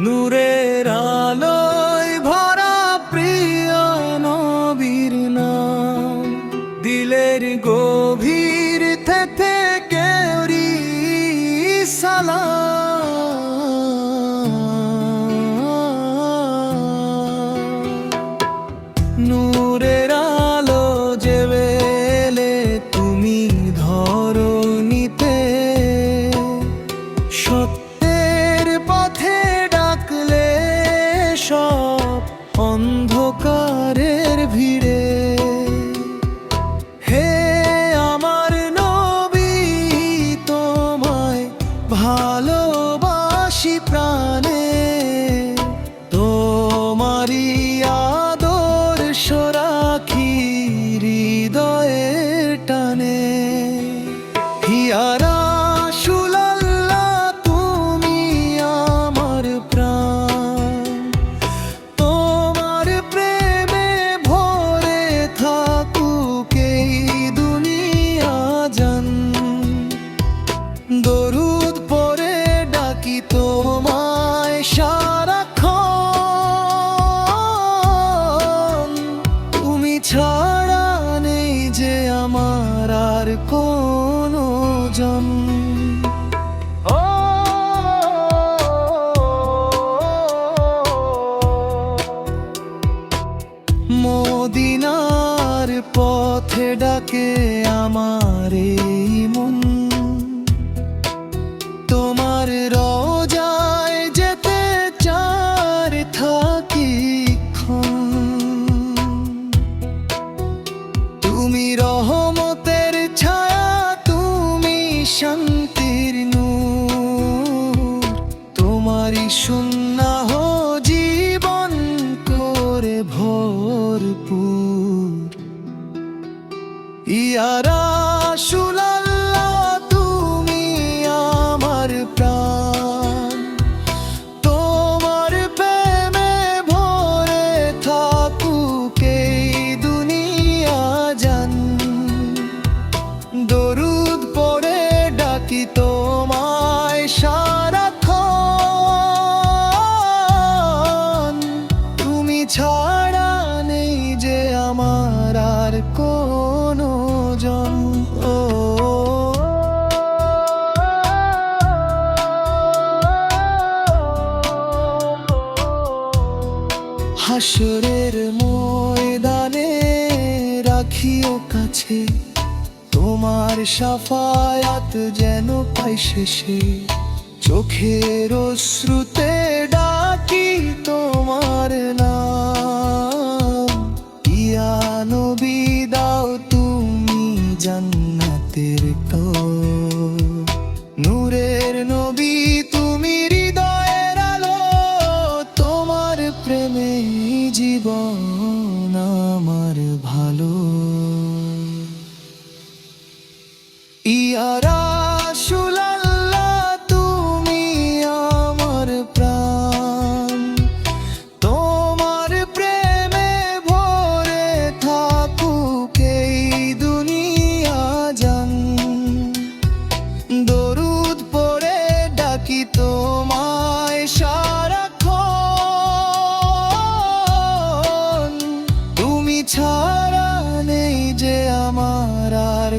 নূরের আলোয় ভরা প্রিয় নবীর নাম, দিলের গভীর থেকে কেউরি সালাম। নূরের আলো জেবেলে তুমি ধরণীতে, সত্যের পথে ডাকলে সব অন্ধকারের ভিড়ে। হে আমার নবী, তোমায় ভালোবাসি প্রাণে, তোমারি আদর্শ রাখি হৃদয়ের টানে। ইয়া রাসূলুল্লাহ, তুমি আমার প্রাণ, তোমার প্রেমে ভরে থাকুক এই দুনিয়া জান। দরুদ পড়ে ডাকি তোমায় সারাক্ষণ, তুমি ছাড়া নেই যে আমার আর কোনো জন। মদিনার পথে ডাকে আমার এই মন, তোমার রওজায় যেতে চার থাকি ক্ষণ। তুমি রহমতের ছায়া, তুমি শান্তির নূর, তোমারই সুন্নাহ জীবন করে ভরপুর। ইয়া রাসূলুল্লাহ, তুমি আমার প্রাণ, তোমার প্রেমে ভরে থাকুক এই দুনিয়া জান। দরুদ পড়ে ডাকি তোমায় সারাক্ষণ, তুমি ছাড়া নেই যে আমার আর কোনো জন। হাসরের ময়দানে রাখিও কাছে, তোমার শাফায়াত যেন পাই শেষে। চোখের অশ্রুতে ডাকি তোমার নাম, ইয়া নবী দাও তুমি জান্নাতের তর। নূরের নবী তুমি হৃদয়ের আলো, তোমার প্রেমে জীবন আমার ভালো। ইয়া রাসূলুল্লাহ, তুমি আমার প্রাণ, তোমার প্রেমে ভরে থাকুক এই দুনিয়া জান। দরুদ পড়ে ডাকি তোমায় সারাক্ষণ, তুমি ছাড়া নেই যে আমার আর